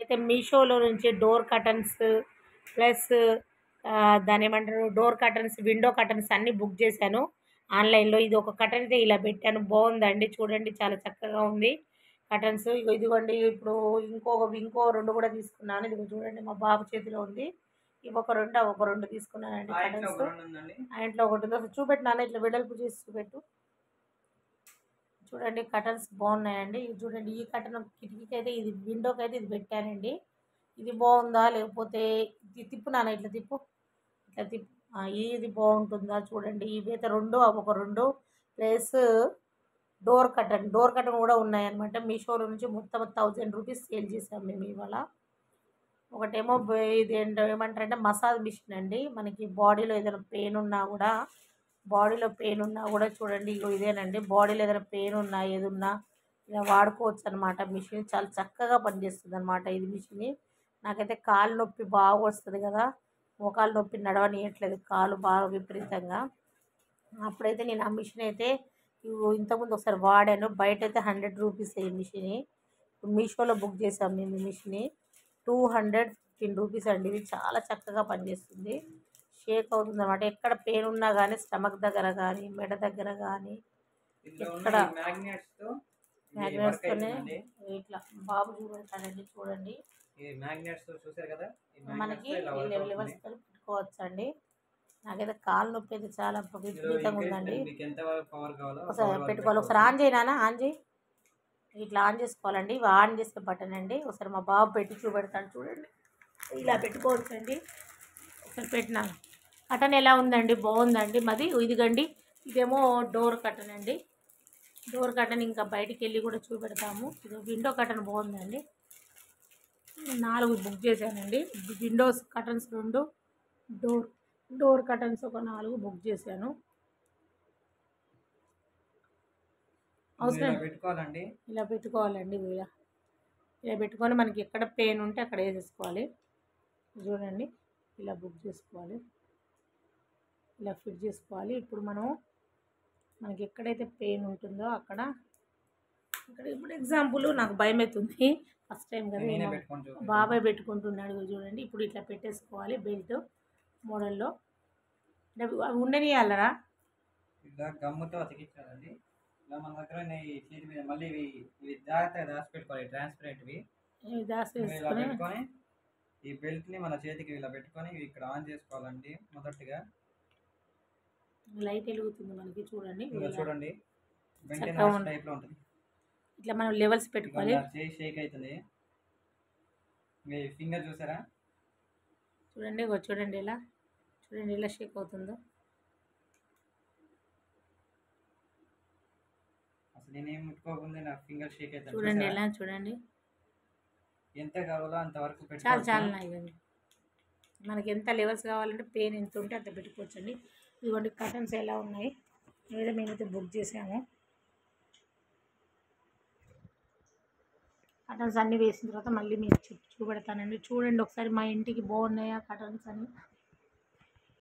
అయితే మీషోలో నుంచి డోర్ కర్టన్స్ ప్లస్ దాన్నేమంటారు డోర్ కర్టన్స్, విండో కర్టన్స్ అన్నీ బుక్ చేశాను ఆన్‌లైన్‌లో. ఇది ఒక కర్టన్ అయితే ఇలా పెట్టాను. బావుందండి చూడండి చాలా చక్కగా ఉంది కర్టన్స్. ఇదిగోండి ఇప్పుడు ఇంకో 2 కూడా తీసుకున్నాను. ఇదిగో చూడండి మా బాబు చేతిలో ఉంది. ఇవి ఒక 2, అవి ఒక 2 తీసుకున్నానండి కర్టన్స్. ఆ ఇంట్లో ఒకటుంది. అసలు చూపెట్టు నాన్న ఇట్లా వెడల్పు చేసి చూపెట్టు. చూడండి కర్టన్స్ బాగున్నాయండి. ఇది చూడండి ఈ కర్టన్ కిటికీకైతే ఇది విండోకైతే ఇది పెట్టానండి. ఇది బాగుందా లేకపోతే ఇది తిప్పు నాన్న ఇట్లా తిప్పు. ఇట్లా తిప్పు. ఇది బాగుంటుందా చూడండి. ఇవైతే 2 అవి ఒక 2 ప్లస్ డోర్ కర్టన్ కూడా ఉన్నాయన్నమాట. మీషోలో నుంచి మొత్తం ₹1000 సేల్ చేసాం మేము ఇవాళ. ఒకటేమో ఇదేంటో ఏమంటారంటే మసాజ్ మిషన్ అండి. మనకి బాడీలో పెయిన్ ఉన్నా కూడా చూడండి ఇగో ఇదేనండి. బాడీలో ఏదైనా పెయిన్ ఉన్నా ఏదున్నా ఇలా వాడుకోవచ్చు అనమాట. మిషన్ చాలా చక్కగా పనిచేస్తుంది అనమాట ఇది మిషన్. నాకైతే కాలు నొప్పి బాగా వస్తుంది కదా, మోకాలు నొప్పి నడవనియట్లేదు కాలు బాగా విపరీతంగా. అప్పుడైతే నేను ఆ మిషన్ అయితే ఇంతకుముందు ఒకసారి వాడాను. బయట అయితే ₹100 ఈ మిషన్. మీషోలో బుక్ చేసాం మేము ఈ మిషన్. ₹215 అండి. ఇది చాలా చక్కగా పనిచేస్తుంది. షేక్ అవుతుంది అనమాట. ఎక్కడ పెయిన్ ఉన్నా కానీ స్టమక్ దగ్గర కానీ మెడ దగ్గర కానీ ఎక్కడ మ్యాగ్నెట్స్తోనే ఇట్లా బాబు చూపెడతాడండి చూడండి. మనకి లెవెల్స్తో పెట్టుకోవచ్చండి. నాకైతే కాలు నొప్పి అయితే చాలా విపరీతంగా ఉందండి. ఒకసారి పెట్టుకోవాలి. ఒకసారి ఆన్ చేయనా ఆన్ చేయి. ఇట్లా ఆన్ చేసుకోవాలండి. ఇవి ఆన్ చేసే బటన్ అండి. ఒకసారి మా బాబు పెట్టి చూపెడతాడు చూడండి. ఇలా పెట్టుకోవచ్చండి. ఒకసారి పెట్టినా కటన్ ఎలా ఉందండి, బాగుందండి. మాది ఇదిగండి ఇదేమో డోర్ కటన్ అండి. డోర్ కటన్ ఇంకా బయటికి వెళ్ళి కూడా చూపెడతాము. ఇది విండో కటన్ బాగుందండి. 4 బుక్ చేశానండి. విండోస్ కటన్స్ 2, డోర్ కటన్స్ ఒక 4 బుక్ చేశాను. అవసరం ఇలా పెట్టుకోవాలండి. ఇలా పెట్టుకొని మనకి ఎక్కడ పెయిన్ ఉంటే అక్కడ వేసేసుకోవాలి. చూడండి ఇలా బుక్ చేసుకోవాలి, ఇలా ఫిట్ చేసుకోవాలి. ఇప్పుడు మనకి ఎక్కడైతే పెయిన్ ఉంటుందో అక్కడ ఇప్పుడు ఎగ్జాంపుల్ నాకు భయం అవుతుంది, ఫస్ట్ టైం కదా బాబాయ్ పెట్టుకుంటున్నాడు చూడండి. ఇప్పుడు ఇట్లా పెట్టేసుకోవాలి బెల్ట్ మోడల్లో. అవి ఉండనియాలరా ఇలా గమ్ముతో అతికించాలండి. ఇలా మన దగ్గర చేతి మీద మళ్ళీ ఇవి జాగ్రత్తగా దాచిపెట్టుకోవాలి. ట్రాన్స్పరెంట్వి ఇలా పెట్టుకొని ఈ బెల్ట్ని మన చేతికి ఇలా పెట్టుకొని ఇక్కడ ఆన్ చేసుకోవాలండి. మొదటిగా లైట్ వెలుగుతుంది మనకి చూడండి. చూడండి టైప్ లో ఉంటుంది. ఇట్లా మనం లెవెల్స్ పెట్టుకోవాలి. చేయి షేక్ అవుతుంది. మీ ఫింగర్ చూసారా చూడండి. చూడండి ఎలా షేక్ అవుతుందో. అసలు నేనేం ముట్టుకోకుండా నా ఫింగర్ షేక్ అవుతుంది చూడండి. ఎలా చూడండి ఎంత కావాలో అంతవరకు చాలా చాలా ఇవ్వండి. మనకి ఎంత లెవెల్స్ కావాలంటే పెయిన్ ఎంత ఉంటే అంత పెట్టుకోవచ్చండి. ఇదిగోండి కర్టన్స్ ఎలా ఉన్నాయి ఏదో మేమైతే బుక్ చేసాము. కర్టన్స్ అన్నీ వేసిన తర్వాత మళ్ళీ మీకు చూపెడతానండి. చూడండి ఒకసారి మా ఇంటికి బాగున్నాయా కర్టన్స్ అని.